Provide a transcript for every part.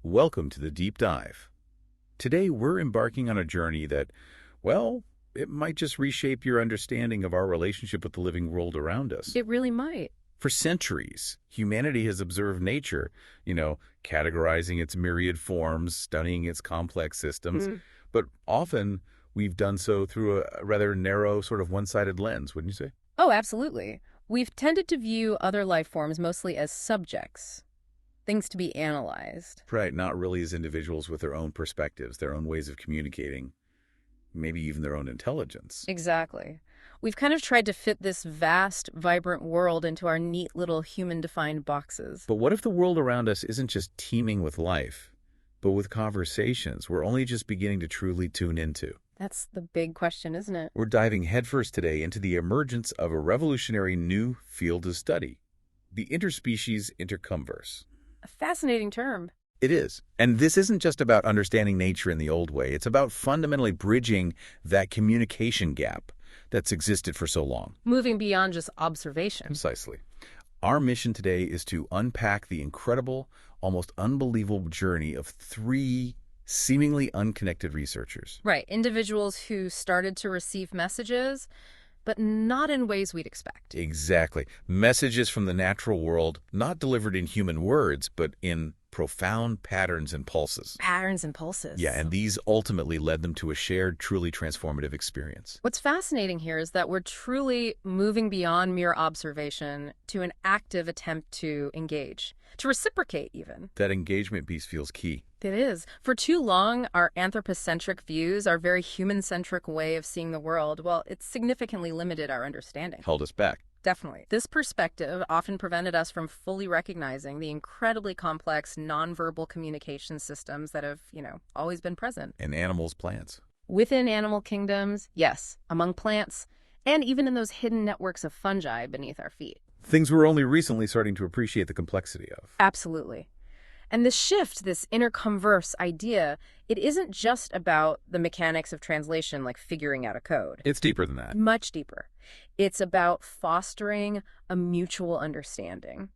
Welcome to the Deep Dive. Today we're embarking on a journey that, well, it might just reshape your understanding of our relationship with the living world around us. It really might. For centuries, humanity has observed nature, categorizing its myriad forms, studying its complex systems, but often we've done so through a rather narrow, sort of one-sided lens, wouldn't you say? Oh, absolutely. We've tended to view other life forms mostly as subjects, things to be analyzed. Right, not really as individuals with their own perspectives, their own ways of communicating, maybe even their own intelligence. Exactly. We've kind of tried to fit this vast, vibrant world into our neat little human-defined boxes. But what if the world around us isn't just teeming with life, but with conversations we're only just beginning to truly tune into? That's the big question, isn't it? We're diving headfirst today into the emergence of a revolutionary new field of study, the Interspecies Intercomverse. A fascinating term. It is. And this isn't just about understanding nature in the old way. It's about fundamentally bridging that communication gap that's existed for so long. Moving beyond just observation. Precisely. Our mission today is to unpack the incredible, almost unbelievable journey of three seemingly unconnected researchers. Right. Individuals who started to receive messages, but not in ways we'd expect. Exactly. Messages from the natural world, not delivered in human words, but in profound patterns and pulses. Patterns and pulses. Yeah, and these ultimately led them to a shared, truly transformative experience. What's fascinating here is that we're truly moving beyond mere observation to an active attempt to engage, to reciprocate even. That engagement piece feels key. It is. For too long, our anthropocentric views, our very human-centric way of seeing the world, well, it's significantly limited our understanding. Held us back. Definitely. This perspective often prevented us from fully recognizing the incredibly complex nonverbal communication systems that have, always been present. In animals, plants. Within animal kingdoms, yes, among plants, and even in those hidden networks of fungi beneath our feet. Things we're only recently starting to appreciate the complexity of. Absolutely. And this shift, this interconverse idea, it isn't just about the mechanics of translation, like figuring out a code. It's deeper than that. Much deeper. It's about fostering a mutual understanding,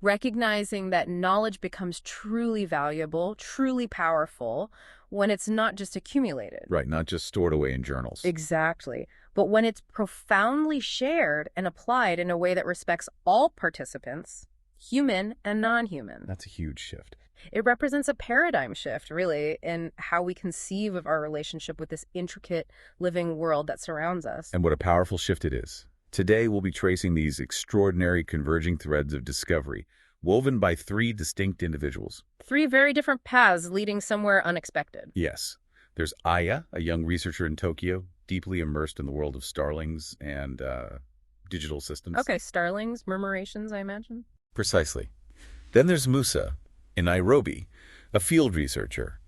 recognizing that knowledge becomes truly valuable, truly powerful, when it's not just accumulated. Right, not just stored away in journals. Exactly. But when it's profoundly shared and applied in a way that respects all participants, human and non-human. That's a huge shift. It represents a paradigm shift, really, in how we conceive of our relationship with this intricate living world that surrounds us. And what a powerful shift it is. Today, we'll be tracing these extraordinary converging threads of discovery, woven by three distinct individuals. Three very different paths leading somewhere unexpected. Yes. There's Aya, a young researcher in Tokyo, deeply immersed in the world of starlings and digital systems. Okay, starlings, murmurations, I imagine. Precisely. Then there's Musa in Nairobi, a field researcher,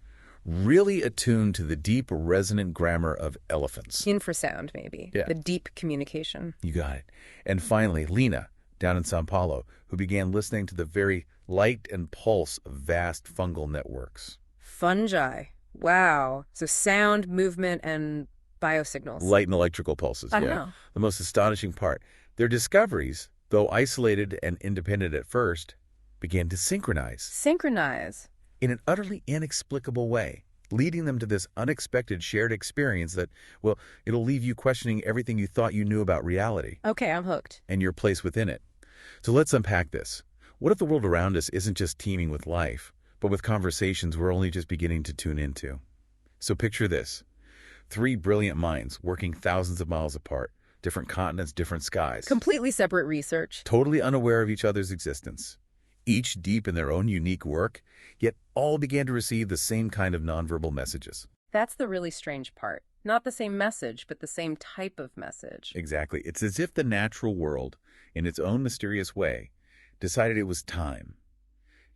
really attuned to the deep, resonant grammar of elephants. Infrasound, maybe. Yeah. The deep communication. You got it. And finally, Lina, down in Sao Paulo, who began listening to the very light and pulse of vast fungal networks. Fungi. Wow. So sound, movement, and biosignals. Light and electrical pulses, I yeah. know. The most astonishing part. Their discoveries, though isolated and independent at first, began to synchronize. Synchronize. In an utterly inexplicable way, leading them to this unexpected shared experience that, well, it'll leave you questioning everything you thought you knew about reality. Okay, I'm hooked. And your place within it. So let's unpack this. What if the world around us isn't just teeming with life, but with conversations we're only just beginning to tune into? So picture this. Three brilliant minds working thousands of miles apart, different continents, different skies. Completely separate research. Totally unaware of each other's existence. Each deep in their own unique work, yet all began to receive the same kind of nonverbal messages. That's the really strange part. Not the same message, but the same type of message. Exactly. It's as if the natural world, in its own mysterious way, decided it was time.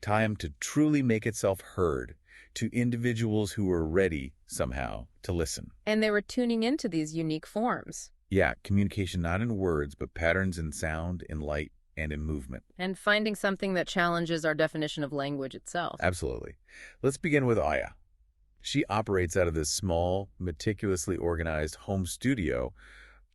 Time to truly make itself heard to individuals who were ready, somehow, to listen. And they were tuning into these unique forms. Yeah, communication not in words, but patterns in sound, in light, and in movement. And finding something that challenges our definition of language itself. Absolutely. Let's begin with Aya. She operates out of this small, meticulously organized home studio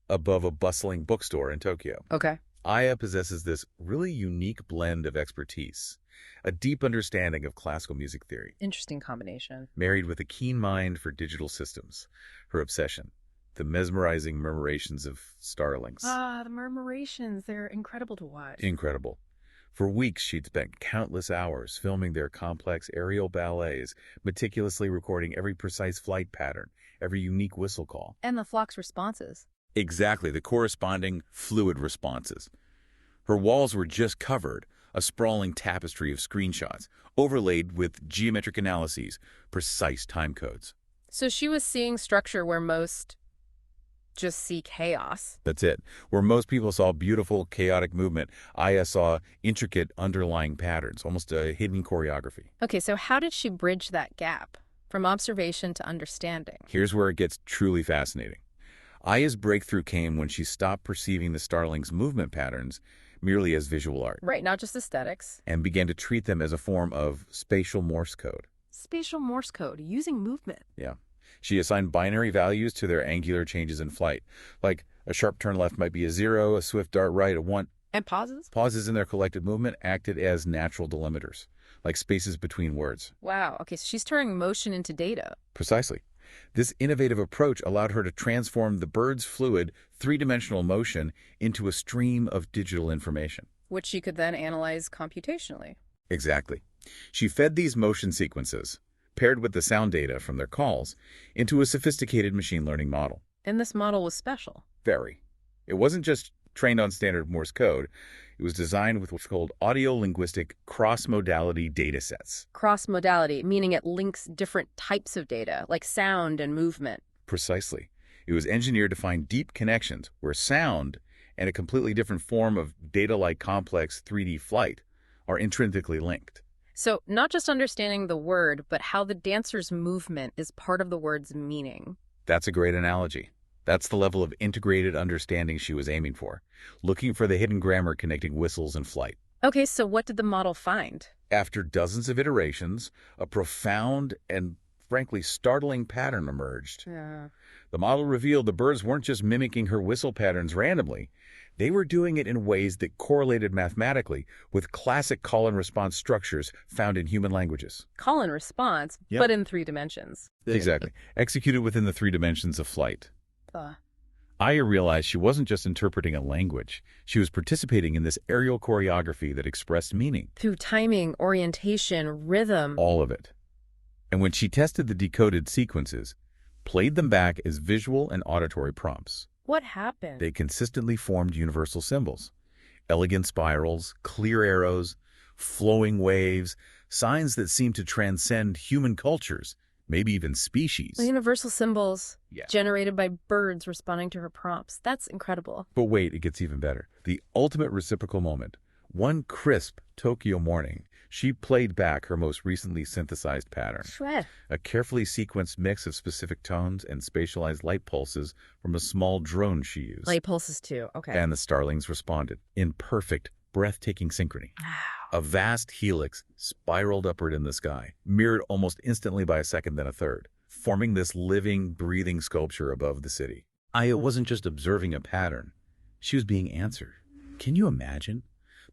above a bustling bookstore in Tokyo. Okay. Aya possesses this really unique blend of expertise, a deep understanding of classical music theory, Interesting combination. married with a keen mind for digital systems. Her obsession, the mesmerizing murmurations of starlings. Ah, the murmurations, they're incredible to watch. Incredible. For weeks, she'd spent countless hours filming their complex aerial ballets, meticulously recording every precise flight pattern, every unique whistle call. And the flock's responses. Exactly, the corresponding fluid responses. Her walls were just covered, a sprawling tapestry of screenshots, overlaid with geometric analyses, precise time codes. So she was seeing structure where most just see chaos. That's it. Where most people saw beautiful, chaotic movement, Aya saw intricate underlying patterns, almost a hidden choreography. Okay, so how did she bridge that gap from observation to understanding? Here's where it gets truly fascinating. Aya's breakthrough came when she stopped perceiving the starlings' movement patterns merely as visual art. Right, not just aesthetics. And began to treat them as a form of spatial Morse code. Spatial Morse code, using movement. Yeah. She assigned binary values to their angular changes in flight. Like a sharp turn left might be a 0, a swift dart right a 1. And pauses? Pauses in their collective movement acted as natural delimiters, like spaces between words. Wow, okay, so she's turning motion into data. Precisely. This innovative approach allowed her to transform the bird's fluid, three-dimensional motion into a stream of digital information. Which she could then analyze computationally. Exactly. She fed these motion sequences, paired with the sound data from their calls, into a sophisticated machine learning model. And this model was special. Very. It wasn't just trained on standard Morse code. It was designed with what's called audio-linguistic cross-modality data sets. Cross-modality, meaning it links different types of data, like sound and movement. Precisely. It was engineered to find deep connections where sound and a completely different form of data-like complex 3D flight are intrinsically linked. So not just understanding the word, but how the dancer's movement is part of the word's meaning. That's a great analogy. That's the level of integrated understanding she was aiming for, looking for the hidden grammar connecting whistles and flight. Okay, so what did the model find? After dozens of iterations, a profound and frankly startling pattern emerged. Yeah. The model revealed the birds weren't just mimicking her whistle patterns randomly. They were doing it in ways that correlated mathematically with classic call and response structures found in human languages. Call and response, Yep. but in 3 dimensions. Exactly. Executed within the 3 dimensions of flight. The Aya realized she wasn't just interpreting a language. She was participating in this aerial choreography that expressed meaning. through timing, orientation, rhythm. All of it. And when she tested the decoded sequences, played them back as visual and auditory prompts, What happened? they consistently formed universal symbols. Elegant spirals, clear arrows, flowing waves, signs that seemed to transcend human cultures, maybe even species. The universal symbols Yeah. generated by birds responding to her prompts. That's incredible. But wait, it gets even better. The ultimate reciprocal moment. One crisp Tokyo morning, she played back her most recently synthesized pattern. Shred. A carefully sequenced mix of specific tones and spatialized light pulses from a small drone she used. Light pulses too. Okay. And the starlings responded in perfect, breathtaking synchrony. A vast helix spiraled upward in the sky, mirrored almost instantly by a second, then a third, forming this living, breathing sculpture above the city. Aya wasn't just observing a pattern. She was being answered. Can you imagine?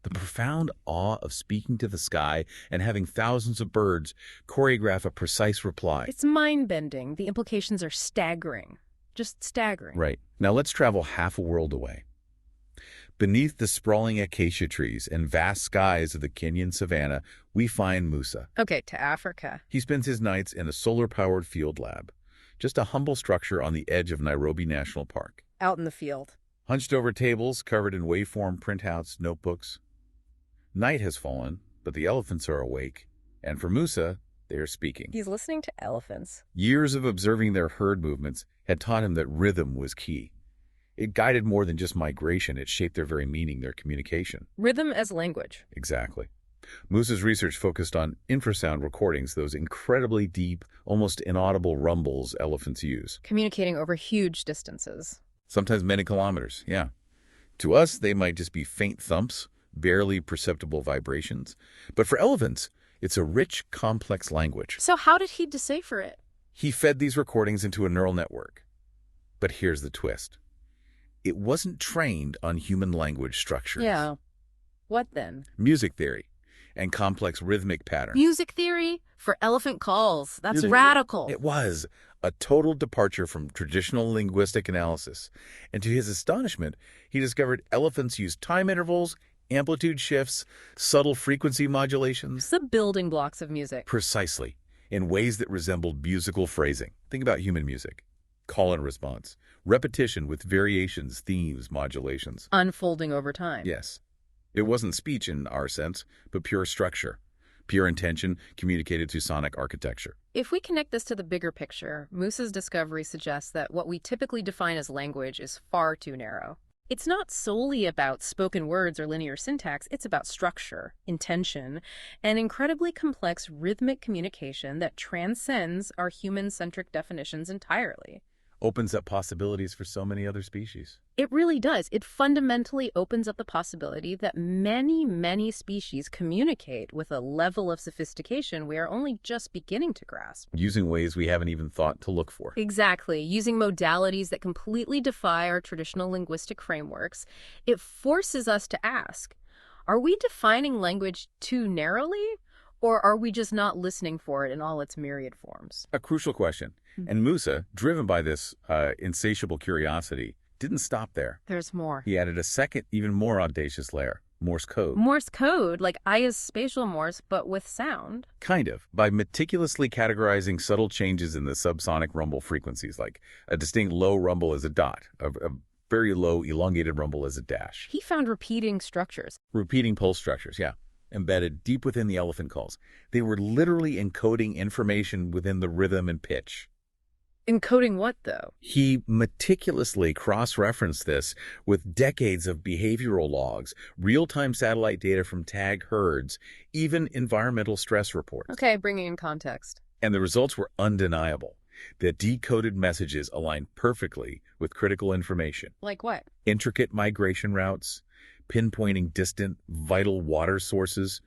The profound awe of speaking to the sky and having thousands of birds choreograph a precise reply. It's mind-bending. The implications are staggering. Just staggering. Right. Now let's travel half a world away. Beneath the sprawling acacia trees and vast skies of the Kenyan savanna, we find Musa. Okay, to Africa. He spends his nights in a solar-powered field lab, just a humble structure on the edge of Nairobi National Park. Out in the field. Hunched over tables covered in waveform printouts, notebooks. Night has fallen, but the elephants are awake, and for Musa, they are speaking. He's listening to elephants. Years of observing their herd movements had taught him that rhythm was key. It guided more than just migration, it shaped their very meaning, their communication. Rhythm as language. Exactly. Musa's research focused on infrasound recordings, those incredibly deep, almost inaudible rumbles elephants use. Communicating over huge distances. Sometimes many kilometers, yeah. To us, they might just be faint thumps, barely perceptible vibrations. But for elephants, it's a rich, complex language. So how did he decipher it? He fed these recordings into a neural network. But here's the twist. it wasn't trained on human language structures. Yeah. What then? Music theory and complex rhythmic patterns. Music theory for elephant calls. That's radical. It was a total departure from traditional linguistic analysis. And to his astonishment, he discovered elephants use time intervals, amplitude shifts, subtle frequency modulations. The building blocks of music. Precisely, in ways that resembled musical phrasing. Think about human music. Call and response. Repetition with variations, themes, modulations. Unfolding over time. Yes. It wasn't speech in our sense, but pure structure. Pure intention communicated through sonic architecture. If we connect this to the bigger picture, Musa's discovery suggests that what we typically define as language is far too narrow. It's not solely about spoken words or linear syntax, it's about structure, intention, and incredibly complex rhythmic communication that transcends our human-centric definitions entirely. Opens up possibilities for so many other species. It really does. It fundamentally opens up the possibility that many, many species communicate with a level of sophistication we are only just beginning to grasp. Using ways we haven't even thought to look for. Exactly. Using modalities that completely defy our traditional linguistic frameworks, it forces us to ask, are we defining language too narrowly? Or are we just not listening for it in all its myriad forms? A crucial question. And Musa, driven by this insatiable curiosity, didn't stop there. There's more. He added a second, even more audacious layer, Morse code. Morse code, like Aya's spatial Morse, but with sound? Kind of, by meticulously categorizing subtle changes in the subsonic rumble frequencies, like a distinct low rumble as a dot, a very low elongated rumble as a dash. He found repeating structures. Repeating pulse structures, yeah. Embedded deep within the elephant calls. They were literally encoding information within the rhythm and pitch. Encoding what, though? He meticulously cross-referenced this with decades of behavioral logs, real-time satellite data from tagged herds, even environmental stress reports. Okay, bringing in context. And the results were undeniable. The decoded messages aligned perfectly with critical information. Like what? Intricate migration routes, pinpointing distant, vital water sources,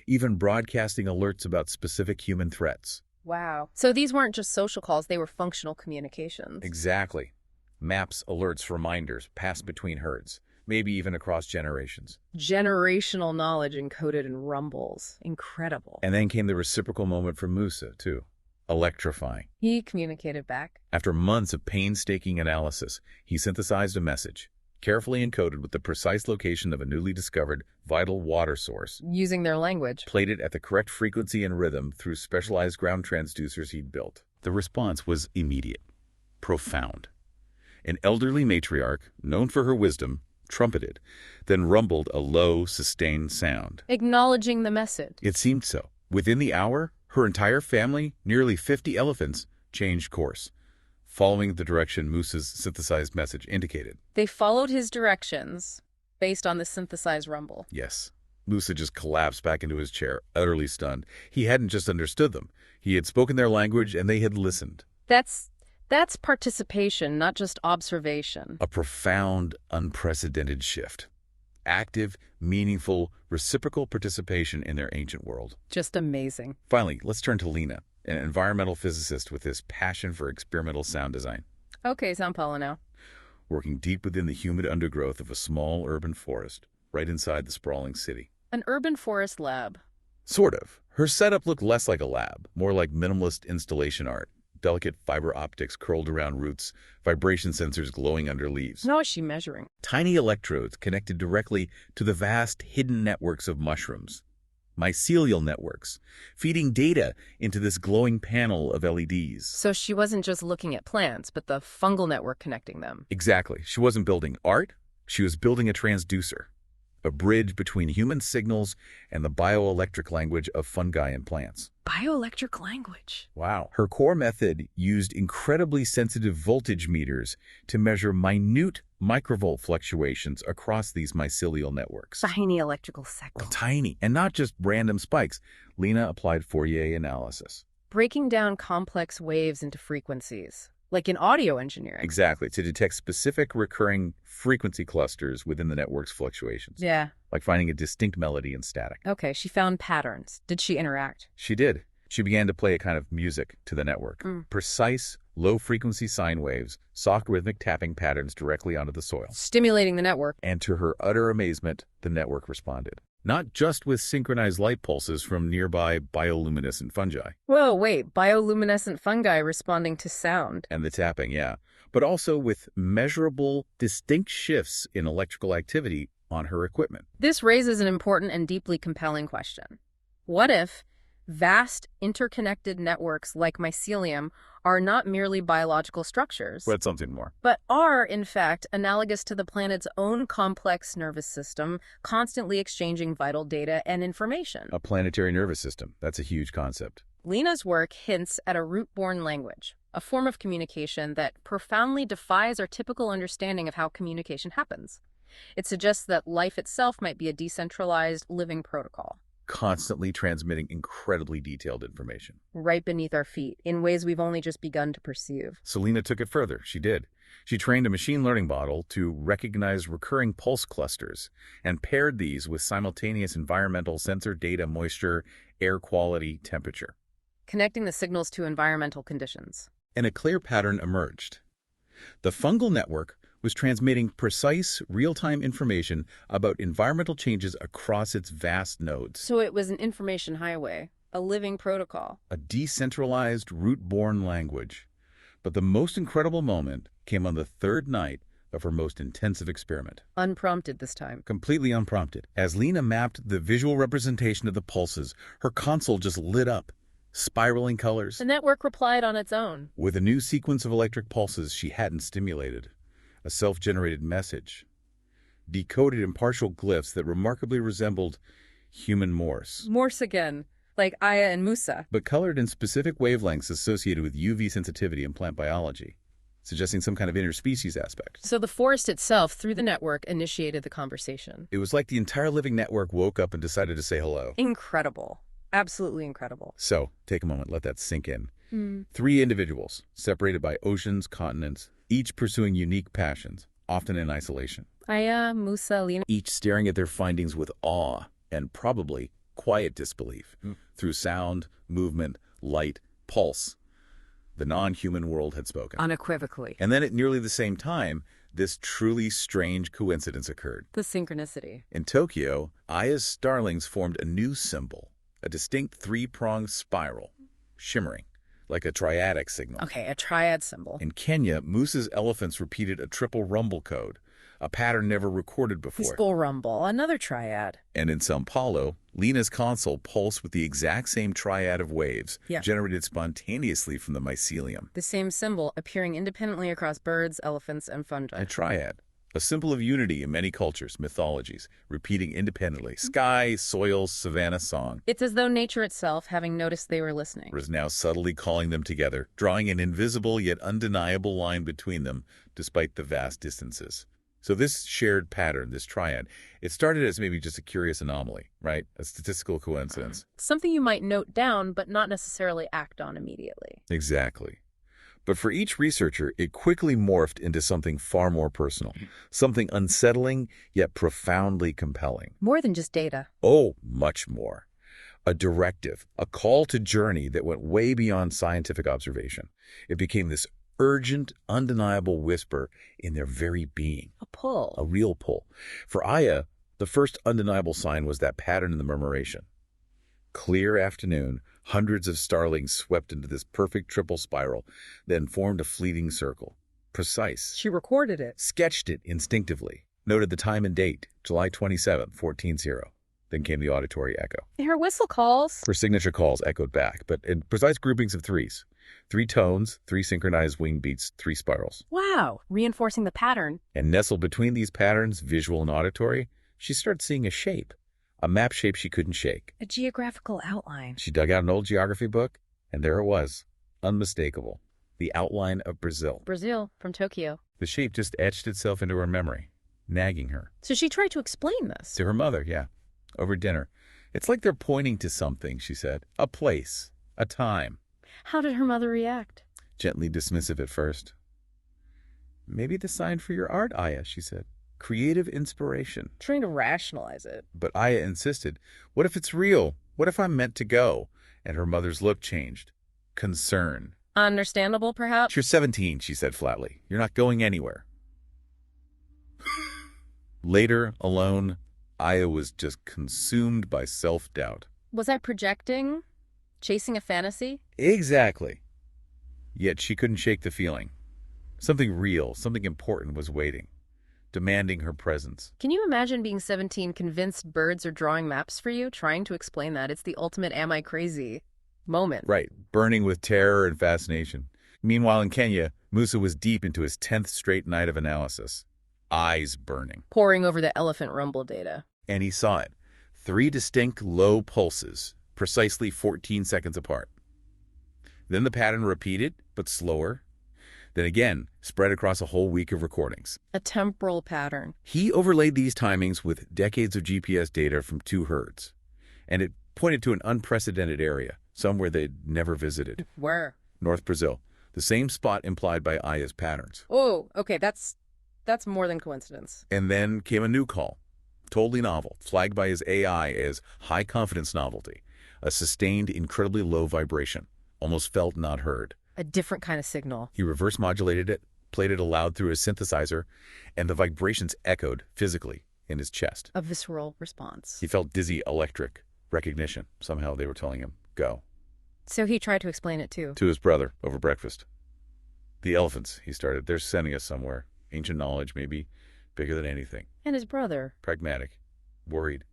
even broadcasting alerts about specific human threats. Wow. So these weren't just social calls, they were functional communications. Exactly. Maps, alerts, reminders passed between herds, maybe even across generations. Generational knowledge encoded in rumbles. Incredible. And then came the reciprocal moment for Musa, too. Electrifying. He communicated back. After months of painstaking analysis, he synthesized a message, carefully encoded with the precise location of a newly discovered vital water source. Using their language. Played it at the correct frequency and rhythm through specialized ground transducers he'd built. The response was immediate, profound. An elderly matriarch, known for her wisdom, trumpeted, then rumbled a low, sustained sound. Acknowledging the message. It seemed so. Within the hour, her entire family, nearly 50 elephants, changed course, following the direction Musa's synthesized message indicated. They followed his directions based on the synthesized rumble. Yes. Musa just collapsed back into his chair, utterly stunned. He hadn't just understood them. He had spoken their language, and they had listened. That's participation, not just observation. A profound, unprecedented shift. Active, meaningful, reciprocal participation in their ancient world. Just amazing. Finally, let's turn to Lina, an environmental physicist with this passion for experimental sound design. Okay, São Paulo now. Working deep within the humid undergrowth of a small urban forest, right inside the sprawling city. An urban forest lab. Sort of. Her setup looked less like a lab, more like minimalist installation art. Delicate fiber optics curled around roots, vibration sensors glowing under leaves. How is she measuring? Tiny electrodes connected directly to the vast hidden networks of mushrooms. Mycelial networks, feeding data into this glowing panel of LEDs. So she wasn't just looking at plants, but the fungal network connecting them. Exactly. She wasn't building art. She was building a transducer, a bridge between human signals and the bioelectric language of fungi and plants. Bioelectric language. Wow. Her core method used incredibly sensitive voltage meters to measure minute microvolt fluctuations across these mycelial networks. Tiny electrical signals. Tiny, and not just random spikes. Lina applied Fourier analysis. Breaking down complex waves into frequencies, like in audio engineering. Exactly, to detect specific recurring frequency clusters within the network's fluctuations. Yeah. Like finding a distinct melody in static. Okay, she found patterns. Did she interact? She did. She began to play a kind of music to the network. Mm. Precise, low-frequency sine waves, soft rhythmic tapping patterns directly onto the soil. Stimulating the network. And to her utter amazement, the network responded. Not just with synchronized light pulses from nearby bioluminescent fungi. Whoa, wait, bioluminescent fungi responding to sound. And the tapping, yeah. But also with measurable, distinct shifts in electrical activity on her equipment. This raises an important and deeply compelling question. What if vast interconnected networks like mycelium are not merely biological structures, But something more. but are, in fact, analogous to the planet's own complex nervous system, constantly exchanging vital data and information? A planetary nervous system. That's a huge concept. Lina's work hints at a root-borne language, a form of communication that profoundly defies our typical understanding of how communication happens. It suggests that life itself might be a decentralized living protocol, Constantly transmitting incredibly detailed information. right beneath our feet, in ways we've only just begun to perceive. So Lina took it further. She did. She trained a machine learning model to recognize recurring pulse clusters and paired these with simultaneous environmental sensor data, moisture, air quality, temperature. Connecting the signals to environmental conditions. And a clear pattern emerged. The fungal network was transmitting precise, real-time information about environmental changes across its vast nodes. So it was an information highway, a living protocol. A decentralized, root-borne language. But the most incredible moment came on the third night of her most intensive experiment. Unprompted this time. Completely unprompted. As Lina mapped the visual representation of the pulses, her console just lit up, spiraling colors, The network replied on its own. with a new sequence of electric pulses she hadn't stimulated. A self-generated message, decoded in partial glyphs that remarkably resembled human Morse, Morse again, like Aya and Musa. but colored in specific wavelengths associated with UV sensitivity in plant biology, suggesting some kind of interspecies aspect. So the forest itself, through the network, initiated the conversation. It was like the entire living network woke up and decided to say hello. Incredible. Absolutely incredible. So, take a moment, let that sink in. 3 individuals, separated by oceans, continents, each pursuing unique passions, often in isolation. Aya, Musa, Lina. Each staring at their findings with awe and probably quiet disbelief through sound, movement, light, pulse. The non-human world had spoken. Unequivocally. And then at nearly the same time, this truly strange coincidence occurred. The synchronicity. In Tokyo, Aya's starlings formed a new symbol, a distinct 3-pronged spiral, shimmering, like a triadic signal. Okay, a triad symbol. In Kenya, Musa's elephants repeated a triple rumble code, a pattern never recorded before. Peaceful rumble, another triad. And in Sao Paulo, Lina's console pulsed with the exact same triad of waves, generated spontaneously from the mycelium. The same symbol appearing independently across birds, elephants, and fungi. A triad, a symbol of unity in many cultures, mythologies, repeating independently. Sky, soil, savanna song. It's as though nature itself, having noticed they were listening, Was now subtly calling them together, drawing an invisible yet undeniable line between them, despite the vast distances. So this shared pattern, this triad, it started as maybe just a curious anomaly, right? A statistical coincidence. something you might note down but not necessarily act on immediately. Exactly. But for each researcher, it quickly morphed into something far more personal, something unsettling yet profoundly compelling. More than just data. Oh, much more. A directive, a call to journey that went way beyond scientific observation. It became this urgent, undeniable whisper in their very being. A pull. A real pull. For Aya, the first undeniable sign was that pattern in the murmuration. Clear afternoon, hundreds of starlings swept into this perfect triple spiral, then formed a fleeting circle. Precise. She recorded it. Sketched it instinctively. Noted the time and date, July 27th, 14-0. Then came the auditory echo. Her whistle calls. Her signature calls echoed back, but in precise groupings of 3s. 3 tones, 3 synchronized wing beats, 3 spirals. Wow, reinforcing the pattern. And nestled between these patterns, visual and auditory, she started seeing a shape. A map shape she couldn't shake. A geographical outline. She dug out an old geography book, and there it was. Unmistakable. The outline of Brazil. Brazil, from Tokyo. The shape just etched itself into her memory, nagging her. So she tried to explain this. To her mother, yeah. Over dinner. It's like they're pointing to something, she said. A place. A time. How did her mother react? Gently dismissive at first. Maybe the sign for your art, Aya, she said. Creative inspiration. Trying to rationalize it. But Aya insisted, what if it's real? What if I'm meant to go? And her mother's look changed. Concern. Understandable, perhaps? You're 17, she said flatly. You're not going anywhere. Later, alone, Aya was just consumed by self-doubt. Was I projecting? Chasing a fantasy? Exactly. Yet she couldn't shake the feeling. Something real, something important was waiting, demanding her presence. Can you imagine being 17, convinced birds are drawing maps for you, trying to explain that? It's the ultimate am I crazy moment. Right, burning with terror and fascination. Meanwhile, in Kenya, Musa was deep into his 10th straight night of analysis. Eyes burning. Poring over the elephant rumble data. And he saw it. 3 distinct low pulses, precisely 14 seconds apart. Then the pattern repeated, but slower. Then again, spread across a whole week of recordings. A temporal pattern. He overlaid these timings with decades of GPS data from 2 herds, and it pointed to an unprecedented area, somewhere they'd never visited. Where? North Brazil, the same spot implied by Aya's patterns. Oh, okay, that's more than coincidence. And then came a new call, totally novel, flagged by his AI as high-confidence novelty, a sustained, incredibly low vibration, almost felt not heard. A different kind of signal. He reverse modulated it, played it aloud through his synthesizer, and the vibrations echoed physically in his chest. A visceral response. He felt dizzy, electric recognition. Somehow they were telling him, go. So he tried to explain it too. To his brother over breakfast. The elephants, he started, they're sending us somewhere. Ancient knowledge, maybe bigger than anything. And his brother. Pragmatic. Worried.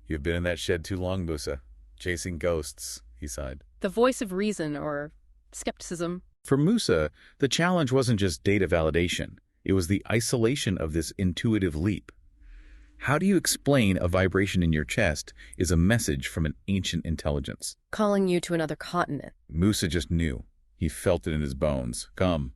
You've been in that shed too long, Musa. Chasing ghosts, he sighed. The voice of reason, or skepticism. For Musa, the challenge wasn't just data validation. It was the isolation of this intuitive leap. How do you explain a vibration in your chest is a message from an ancient intelligence? Calling you to another continent. Musa just knew. He felt it in his bones. Come.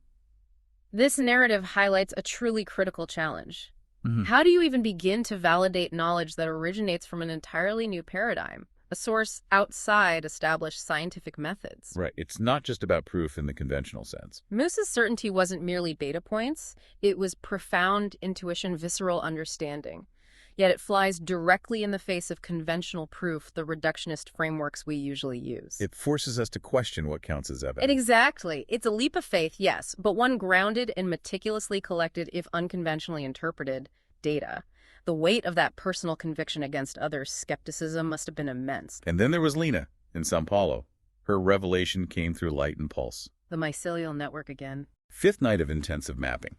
This narrative highlights a truly critical challenge. Mm-hmm. How do you even begin to validate knowledge that originates from an entirely new paradigm? A source outside established scientific methods. Right. It's not just about proof in the conventional sense. Musa's certainty wasn't merely data points. It was profound intuition, visceral understanding. Yet it flies directly in the face of conventional proof, the reductionist frameworks we usually use. It forces us to question what counts as evidence. Exactly. It's a leap of faith, yes, but one grounded in meticulously collected, if unconventionally interpreted, data. The weight of that personal conviction against others' skepticism must have been immense. And then there was Lina in Sao Paulo. Her revelation came through light and pulse. The mycelial network again. 5th night of intensive mapping.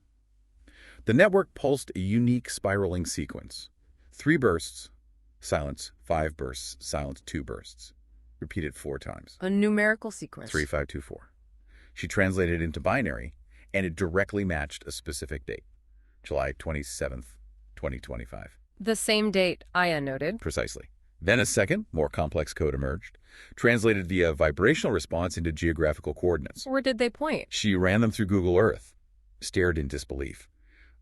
The network pulsed a unique spiraling sequence. 3 bursts, silence, 5 bursts, silence, 2 bursts. Repeated 4 times. A numerical sequence. 3, 5, 2, 4. She translated it into binary, and it directly matched a specific date. July 27th, 2025. The same date, Aya noted. Precisely. Then a second, more complex code emerged, translated via vibrational response into geographical coordinates. Where did they point? She ran them through Google Earth, stared in disbelief.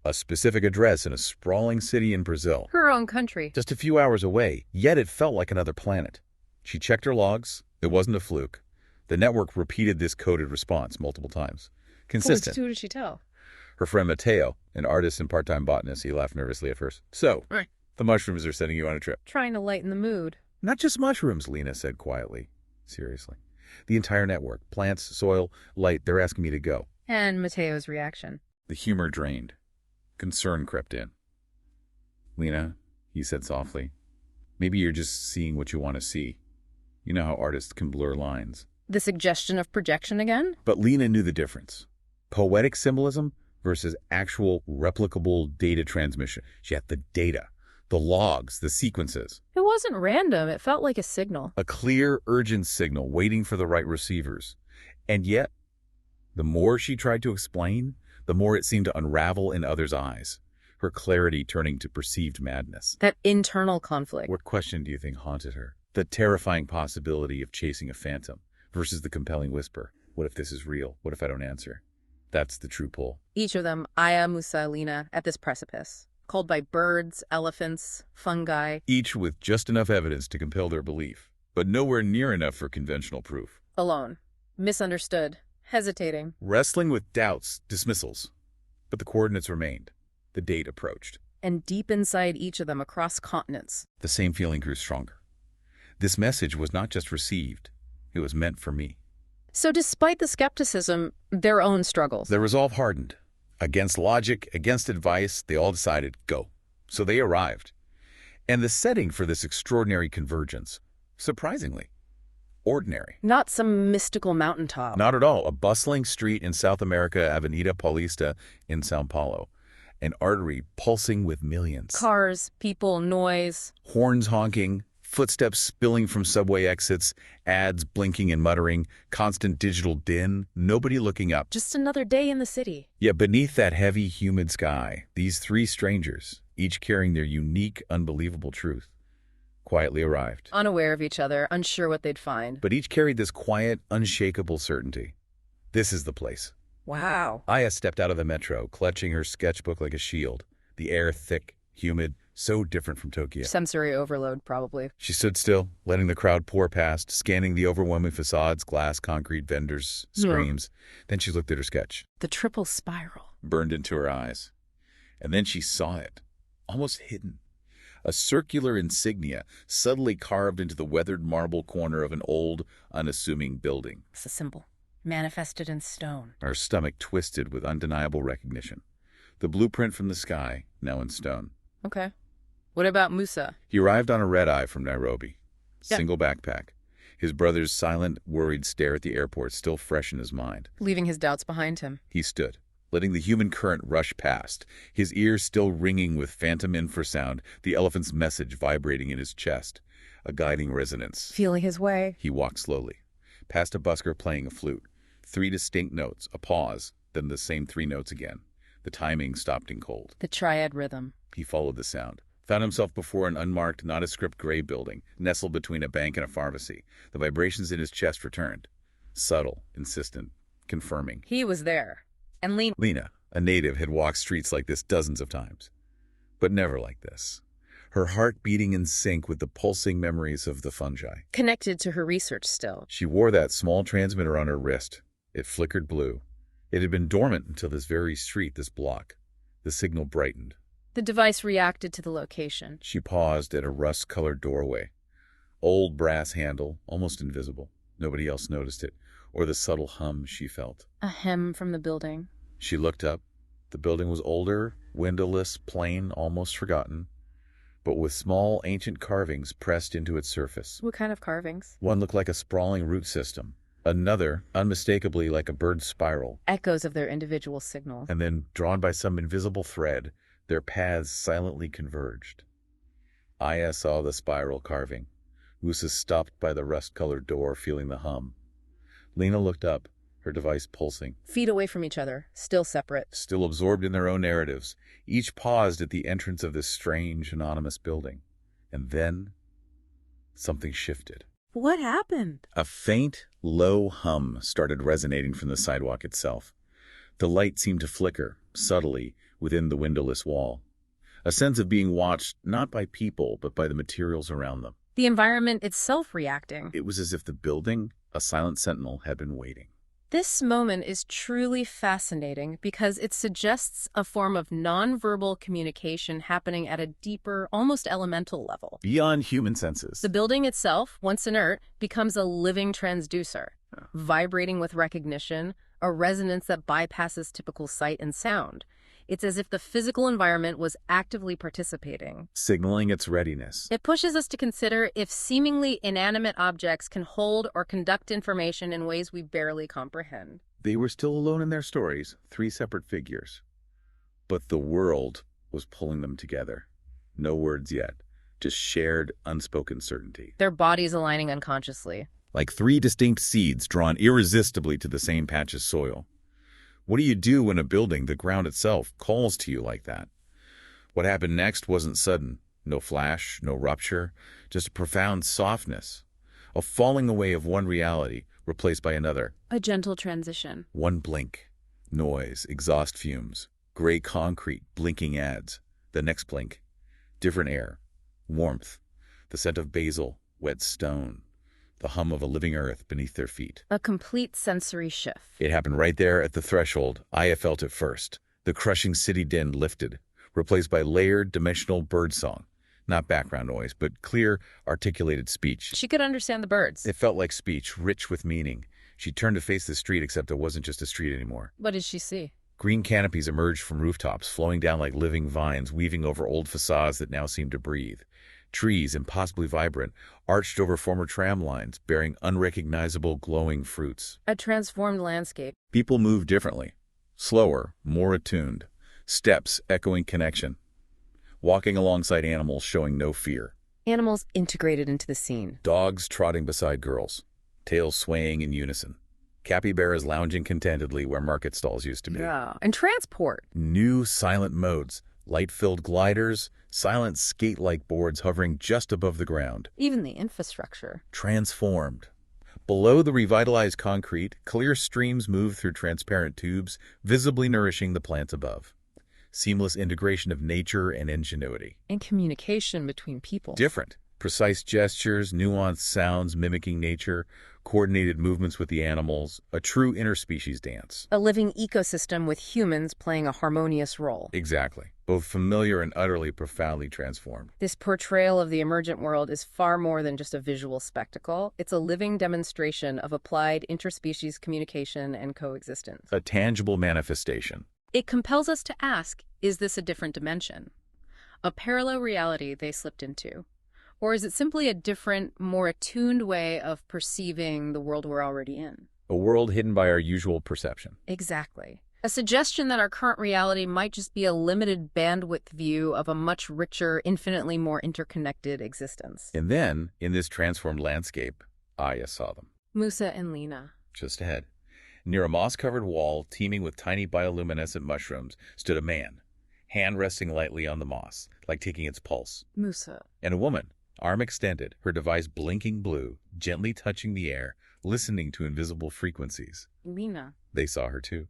A specific address in a sprawling city in Brazil. Her own country. Just a few hours away, yet it felt like another planet. She checked her logs. It wasn't a fluke. The network repeated this coded response multiple times. Consistent. Who did she tell? Her friend Mateo, an artist and part-time botanist, he laughed nervously at first. So, Right. The mushrooms are sending you on a trip. Trying to lighten the mood. Not just mushrooms, Lina said quietly. Seriously. The entire network, plants, soil, light, they're asking me to go. And Mateo's reaction. The humor drained. Concern crept in. Lina, he said softly, maybe you're just seeing what you want to see. You know how artists can blur lines. The suggestion of projection again? But Lina knew the difference. Poetic symbolism versus actual replicable data transmission. She had the data, the logs, the sequences. It wasn't random. It felt like a signal. A clear, urgent signal waiting for the right receivers. And yet, the more she tried to explain, the more it seemed to unravel in others' eyes, her clarity turning to perceived madness. That internal conflict. What question do you think haunted her? The terrifying possibility of chasing a phantom versus the compelling whisper. What if this is real? What if I don't answer? That's the true pull. Each of them, Aya, Musa, Lina, at this precipice, called by birds, elephants, fungi. Each with just enough evidence to compel their belief, but nowhere near enough for conventional proof. Alone. Misunderstood. Hesitating. Wrestling with doubts, dismissals. But the coordinates remained. The date approached. And deep inside each of them, across continents. The same feeling grew stronger. This message was not just received. It was meant for me. So despite the skepticism, their own struggles. Their resolve hardened. Against logic, against advice, they all decided, go. So they arrived. And the setting for this extraordinary convergence, surprisingly, ordinary. Not some mystical mountaintop. Not at all. A bustling street in South America, Avenida Paulista in São Paulo. An artery pulsing with millions. Cars, people, noise. Horns honking, footsteps spilling from subway exits, ads blinking and muttering, constant digital din, nobody looking up. Just another day in the city. Yet beneath that heavy, humid sky, these three strangers, each carrying their unique, unbelievable truth, quietly arrived. Unaware of each other, unsure what they'd find. But each carried this quiet, unshakable certainty. This is the place. Wow. Aya stepped out of the metro, clutching her sketchbook like a shield. The air thick, humid, so different from Tokyo. Sensory overload, probably. She stood still, letting the crowd pour past, scanning the overwhelming facades, glass, concrete, vendors, screams. Then she looked at her sketch. The triple spiral. Burned into her eyes. And then she saw it, almost hidden. A circular insignia subtly carved into the weathered marble corner of an old, unassuming building. It's a symbol, manifested in stone. Her stomach twisted with undeniable recognition. The blueprint from the sky, now in stone. Okay. What about Musa? He arrived on a red-eye from Nairobi. Yeah. Single backpack. His brother's silent, worried stare at the airport still fresh in his mind. Leaving his doubts behind him. He stood, letting the human current rush past, his ears still ringing with phantom infrasound, the elephant's message vibrating in his chest, a guiding resonance. Feeling his way. He walked slowly, past a busker playing a flute. 3 distinct notes, a pause, then the same 3 notes again. The timing stopped in cold. The triad rhythm. He followed the sound, found himself before an unmarked, nondescript gray building, nestled between a bank and a pharmacy. The vibrations in his chest returned. Subtle, insistent, confirming. He was there. And Lina, a native, had walked streets like this dozens of times. But never like this. Her heart beating in sync with the pulsing memories of the fungi. connected to her research still. She wore that small transmitter on her wrist. It flickered blue. It had been dormant until this very street, this block. The signal brightened. The device reacted to the location. She paused at a rust-colored doorway. Old brass handle, almost invisible. Nobody else noticed it, or the subtle hum she felt. A hem from the building. She looked up. The building was older, windowless, plain, almost forgotten, but with small, ancient carvings pressed into its surface. What kind of carvings? One looked like a sprawling root system. Another, unmistakably like a bird's spiral. Echoes of their individual signal. And then, drawn by some invisible thread, their paths silently converged. Aya saw the spiral carving. Musa stopped by the rust-colored door, feeling the hum. Lina looked up, her device pulsing. Feet away from each other, still separate. Still absorbed in their own narratives, each paused at the entrance of this strange, anonymous building. And then, something shifted. What happened? A faint, low hum started resonating from the sidewalk itself. The light seemed to flicker, subtly, within the windowless wall. A sense of being watched not by people, but by the materials around them. The environment itself reacting. It was as if the building, a silent sentinel, had been waiting. This moment is truly fascinating because it suggests a form of nonverbal communication happening at a deeper, almost elemental level. Beyond human senses. The building itself, once inert, becomes a living transducer, vibrating with recognition, a resonance that bypasses typical sight and sound. It's as if the physical environment was actively participating, signaling its readiness. It pushes us to consider if seemingly inanimate objects can hold or conduct information in ways we barely comprehend. They were still alone in their stories, 3 separate figures. But the world was pulling them together. No words yet, just shared, unspoken certainty. Their bodies aligning unconsciously. Like 3 distinct seeds drawn irresistibly to the same patch of soil. What do you do when a building, the ground itself, calls to you like that? What happened next wasn't sudden. No flash, no rupture, just a profound softness. A falling away of one reality, replaced by another. A gentle transition. One blink. Noise, exhaust fumes, gray concrete, blinking ads. The next blink. Different air. Warmth. The scent of basil, wet stone. The hum of a living earth beneath their feet. A complete sensory shift. It happened right there at the threshold. Aya felt it first. The crushing city din lifted, replaced by layered, dimensional birdsong. Not background noise, but clear, articulated speech. She could understand the birds. It felt like speech, rich with meaning. She turned to face the street, except it wasn't just a street anymore. What did she see? Green canopies emerged from rooftops, flowing down like living vines, weaving over old facades that now seemed to breathe. Trees, impossibly vibrant, arched over former tram lines, bearing unrecognizable glowing fruits. A transformed landscape. People moved differently. Slower, more attuned. Steps echoing connection. Walking alongside animals showing no fear. Animals integrated into the scene. Dogs trotting beside girls. Tails swaying in unison. Capybaras lounging contentedly where market stalls used to be. Yeah. And transport. New silent modes. Light-filled gliders, silent skate-like boards hovering just above the ground. Even the infrastructure. Transformed. Below the revitalized concrete, clear streams move through transparent tubes, visibly nourishing the plants above. Seamless integration of nature and ingenuity. And communication between people. Different. Precise gestures, nuanced sounds mimicking nature, coordinated movements with the animals, a true interspecies dance. A living ecosystem with humans playing a harmonious role. Exactly. Both familiar and utterly profoundly transformed. This portrayal of the emergent world is far more than just a visual spectacle. It's a living demonstration of applied interspecies communication and coexistence. A tangible manifestation. It compels us to ask, is this a different dimension? A parallel reality they slipped into? Or is it simply a different, more attuned way of perceiving the world we're already in? A world hidden by our usual perception. Exactly. A suggestion that our current reality might just be a limited bandwidth view of a much richer, infinitely more interconnected existence. And then, in this transformed landscape, Aya saw them. Musa and Lina. Just ahead. Near a moss-covered wall, teeming with tiny bioluminescent mushrooms, stood a man, hand resting lightly on the moss, like taking its pulse. Musa. And a woman, arm extended, her device blinking blue, gently touching the air, listening to invisible frequencies. Lina. They saw her too.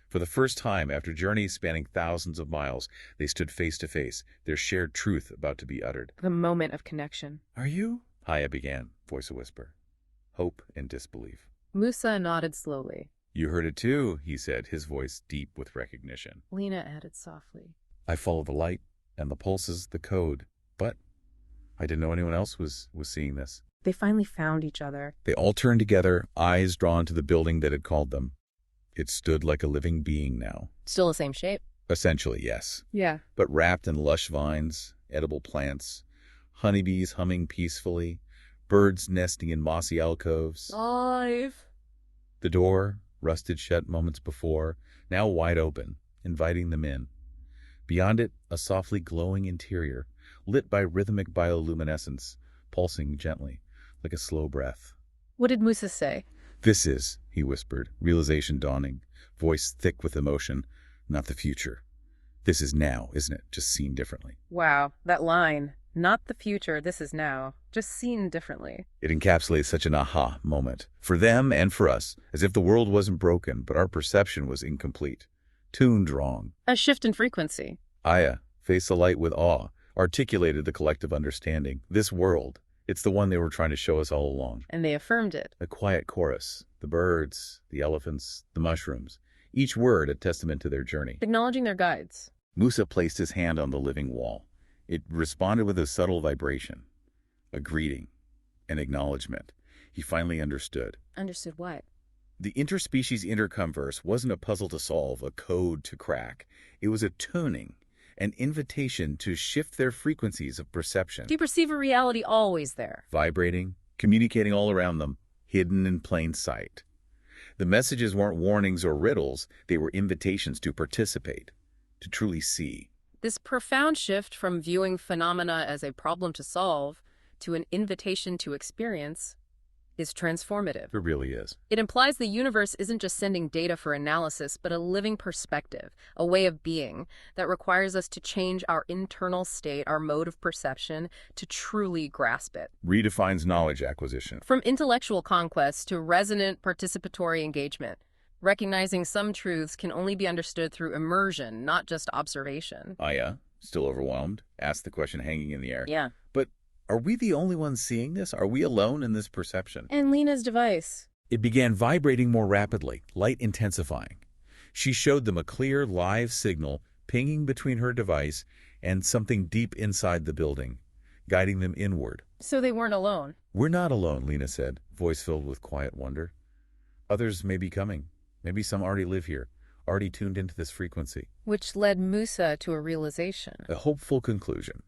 For the first time, after journeys spanning thousands of miles, they stood face to face, their shared truth about to be uttered. The moment of connection. Are you? Aya began, voice a whisper. Hope and disbelief. Musa nodded slowly. You heard it too, he said, his voice deep with recognition. Lina added softly. I follow the light and the pulses, the code, but I didn't know anyone else was seeing this. They finally found each other. They all turned together, eyes drawn to the building that had called them. It stood like a living being now. Still the same shape? Essentially, yes. Yeah. But wrapped in lush vines, edible plants, honeybees humming peacefully, birds nesting in mossy alcoves. Alive. The door, rusted shut moments before, now wide open, inviting them in. Beyond it, a softly glowing interior, lit by rhythmic bioluminescence, pulsing gently, like a slow breath. What did Musa say? This is, he whispered, realization dawning, voice thick with emotion, not the future. This is now, isn't it? Just seen differently. Wow, that line. Not the future, this is now. Just seen differently. It encapsulates such an aha moment, for them and for us, as if the world wasn't broken, but our perception was incomplete, tuned wrong. A shift in frequency. Aya, faced the light with awe, articulated the collective understanding. This world, it's the one they were trying to show us all along. And they affirmed it. A quiet chorus, the birds, the elephants, the mushrooms, each word a testament to their journey. Acknowledging their guides. Musa placed his hand on the living wall. It responded with a subtle vibration, a greeting, an acknowledgement. He finally understood. Understood what? The interspecies intercomverse wasn't a puzzle to solve, a code to crack. It was a tuning, an invitation to shift their frequencies of perception. Do you perceive a reality always there? Vibrating, communicating all around them, hidden in plain sight. The messages weren't warnings or riddles, they were invitations to participate, to truly see. This profound shift from viewing phenomena as a problem to solve to an invitation to experience is transformative. It really is. It implies the universe isn't just sending data for analysis, but a living perspective, a way of being that requires us to change our internal state, our mode of perception, to truly grasp it. Redefines knowledge acquisition. From intellectual conquest to resonant participatory engagement, recognizing some truths can only be understood through immersion, not just observation. Aya, still overwhelmed, asked the question hanging in the air. Yeah. But are we the only ones seeing this? Are we alone in this perception? And Lina's device. It began vibrating more rapidly, light intensifying. She showed them a clear, live signal pinging between her device and something deep inside the building. guiding them inward. So they weren't alone. We're not alone, Lina said, voice filled with quiet wonder. Others may be coming. Maybe some already live here, already tuned into this frequency. Which led Musa to a realization. A hopeful conclusion.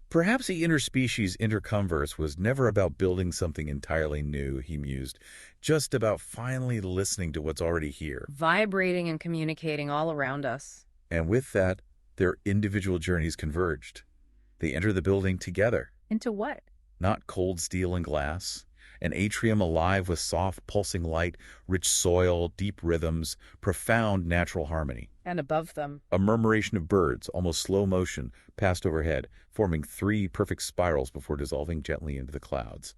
Perhaps the interspecies intercomverse was never about building something entirely new, he mused, just about finally listening to what's already here. Vibrating and communicating all around us. And with that, their individual journeys converged. They entered the building together. Into what? Not cold steel and glass. An atrium alive with soft, pulsing light, rich soil, deep rhythms, profound natural harmony. And above them, a murmuration of birds, almost slow motion, passed overhead, forming 3 perfect spirals before dissolving gently into the clouds.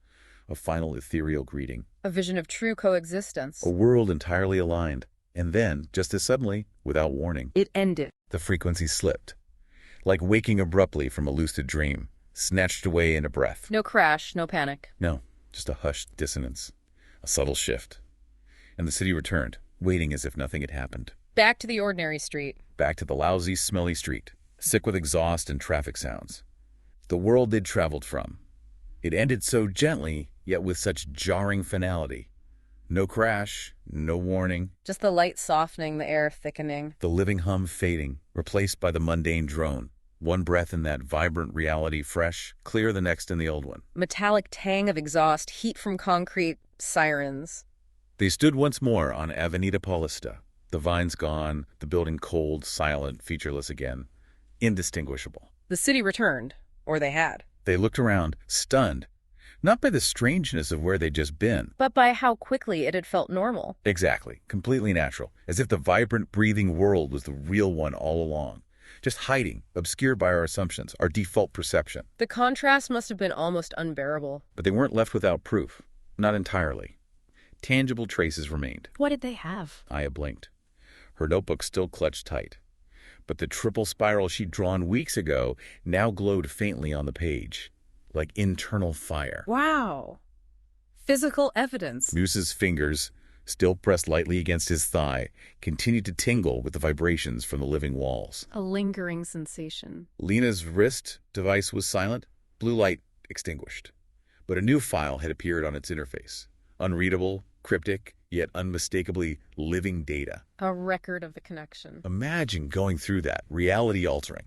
A final ethereal greeting. a vision of true coexistence. A world entirely aligned. And then, just as suddenly, without warning, It ended. the frequency slipped. Like waking abruptly from a lucid dream, snatched away in a breath. No crash, no panic. No, just a hushed dissonance. A subtle shift. And the city returned, waiting as if nothing had happened. Back to the ordinary street. Back to the lousy, smelly street, sick with exhaust and traffic sounds. The world they'd traveled from. It ended so gently, yet with such jarring finality. No crash, no warning. Just the light softening, the air thickening. The living hum fading, replaced by the mundane drone. One breath in that vibrant reality, fresh, clear the next in the old one. Metallic tang of exhaust, heat from concrete, sirens. They stood once more on Avenida Paulista. The vines gone, the building cold, silent, featureless again. Indistinguishable. The city returned, or they had. They looked around, stunned. Not by the strangeness of where they'd just been. But by how quickly it had felt normal. Exactly. Completely natural. As if the vibrant, breathing world was the real one all along. Just hiding, obscured by our assumptions, our default perception. The contrast must have been almost unbearable. But they weren't left without proof. Not entirely. Tangible traces remained. What did they have? Aya blinked. Her notebook still clutched tight. But the triple spiral she'd drawn weeks ago now glowed faintly on the page, like internal fire. Wow. Physical evidence. Musa's fingers, still pressed lightly against his thigh, continued to tingle with the vibrations from the living walls. A lingering sensation. Lina's wrist device was silent, blue light extinguished. But a new file had appeared on its interface. Unreadable, cryptic, yet unmistakably living data. A record of the connection. Imagine going through that, reality-altering,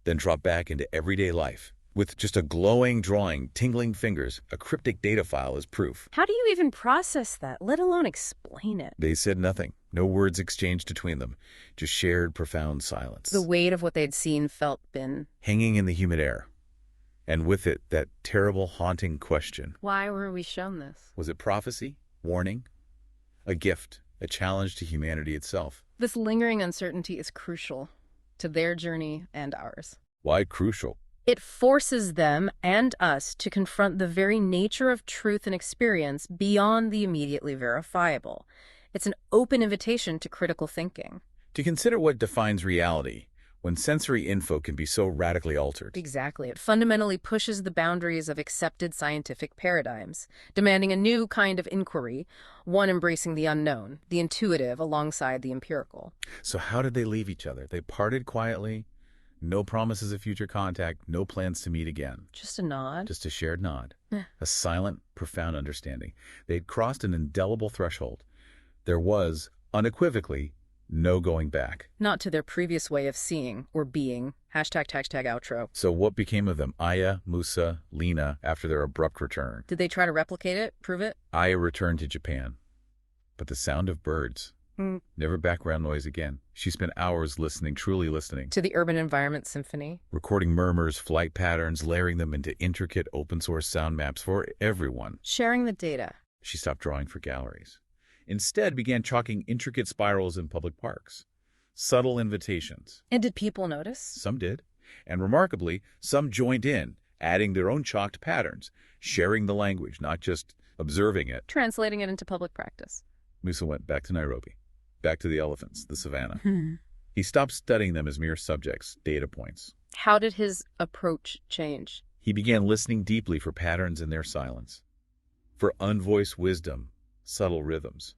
then drop back into everyday life. With just a glowing drawing, tingling fingers, a cryptic data file as proof. How do you even process that, let alone explain it? They said nothing. No words exchanged between them. Just shared profound silence. The weight of what they'd seen felt been hanging in the humid air. And with it, that terrible, haunting question. Why were we shown this? Was it prophecy? Warning? A gift? A challenge to humanity itself? This lingering uncertainty is crucial to their journey and ours. Why crucial? It forces them and us to confront the very nature of truth and experience beyond the immediately verifiable. It's an open invitation to critical thinking. To consider what defines reality when sensory info can be so radically altered. Exactly. It fundamentally pushes the boundaries of accepted scientific paradigms, demanding a new kind of inquiry, one embracing the unknown, the intuitive alongside the empirical. So how did they leave each other? They parted quietly. No promises of future contact, no plans to meet again. Just a nod. Just a shared nod. A silent, profound understanding. They'd crossed an indelible threshold. There was, unequivocally, no going back. Not to their previous way of seeing or being. Hashtag outro. So what became of them? Aya, Musa, Lina, after their abrupt return? Did they try to replicate it? Prove it? Aya returned to Japan. But the sound of birds. Never background noise again. She spent hours listening, truly listening. To the Urban Environment Symphony. Recording murmurs, flight patterns, layering them into intricate open-source sound maps for everyone. Sharing the data. She stopped drawing for galleries. Instead began chalking intricate spirals in public parks. Subtle invitations. And did people notice? Some did. And remarkably, some joined in, adding their own chalked patterns, sharing the language, not just observing it. Translating it into public practice. Musa went back to Nairobi. Back to the elephants, the savannah. He stopped studying them as mere subjects, data points. How did his approach change? He began listening deeply for patterns in their silence, for unvoiced wisdom, subtle rhythms.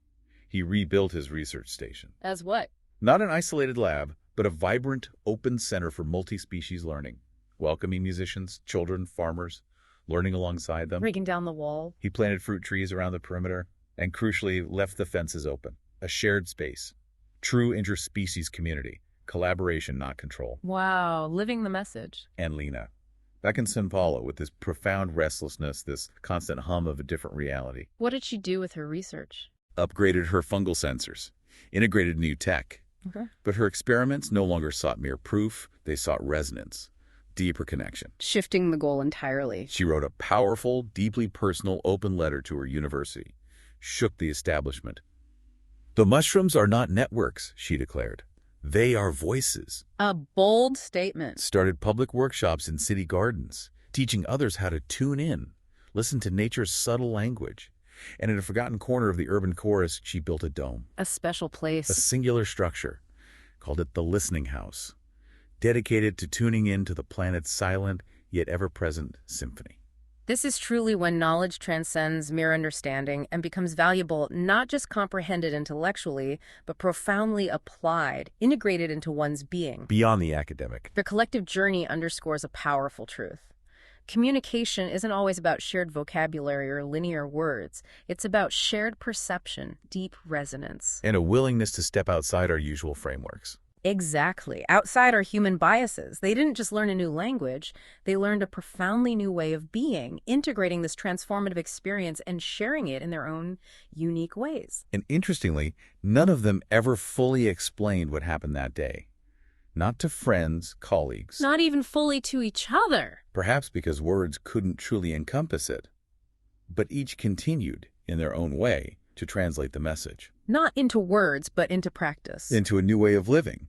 He rebuilt his research station. As what? Not an isolated lab, but a vibrant, open center for multi-species learning. welcoming musicians, children, farmers, learning alongside them. Breaking down the wall. He planted fruit trees around the perimeter and, crucially, left the fences open. A shared space. True interspecies community. Collaboration, not control. Wow, living the message. And Lina, back in São Paulo with this profound restlessness, this constant hum of a different reality. What did she do with her research? Upgraded her fungal sensors. Integrated new tech. Okay. But her experiments no longer sought mere proof. They sought resonance. Deeper connection. Shifting the goal entirely. She wrote a powerful, deeply personal, open letter to her university. Shook the establishment. The mushrooms are not networks, she declared. They are voices. A bold statement. Started public workshops in city gardens, teaching others how to tune in, listen to nature's subtle language. And in a forgotten corner of the urban chorus, she built a dome. A special place. A singular structure. Called it the Listening House. Dedicated to tuning in to the planet's silent, yet ever-present symphony. This is truly when knowledge transcends mere understanding and becomes valuable, not just comprehended intellectually, but profoundly applied, integrated into one's being. Beyond the academic. The collective journey underscores a powerful truth. Communication isn't always about shared vocabulary or linear words. It's about shared perception, deep resonance. And a willingness to step outside our usual frameworks. Exactly. Outside our human biases. They didn't just learn a new language, they learned a profoundly new way of being, integrating this transformative experience and sharing it in their own unique ways. And interestingly, none of them ever fully explained what happened that day. Not to friends, colleagues. Not even fully to each other. Perhaps because words couldn't truly encompass it. But each continued, in their own way, to translate the message. Not into words, but into practice. Into a new way of living.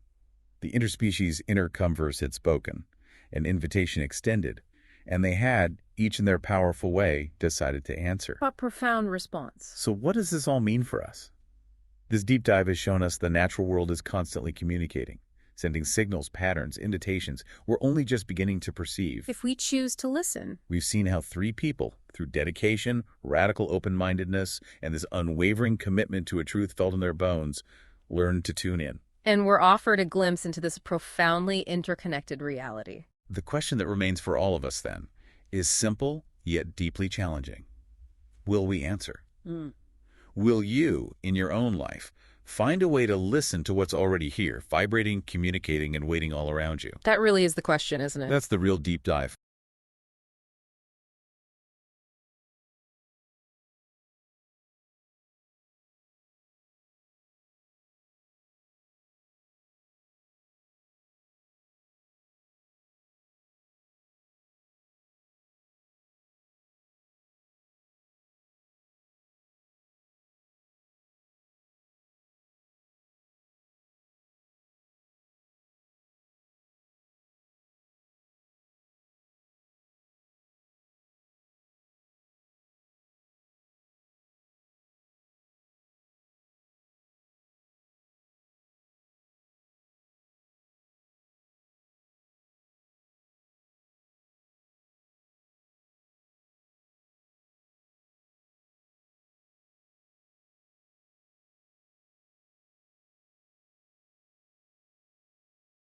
The Interspecies Intercomverse had spoken, an invitation extended, and they had, each in their powerful way, decided to answer. What profound response. So what does this all mean for us? This deep dive has shown us the natural world is constantly communicating, sending signals, patterns, invitations we're only just beginning to perceive. If we choose to listen. We've seen how three people, through dedication, radical open-mindedness, and this unwavering commitment to a truth felt in their bones, learned to tune in. And we're offered a glimpse into this profoundly interconnected reality. The question that remains for all of us, then, is simple yet deeply challenging. Will we answer? Will you, in your own life, find a way to listen to what's already here, vibrating, communicating, and waiting all around you? That really is the question, isn't it? That's the real deep dive.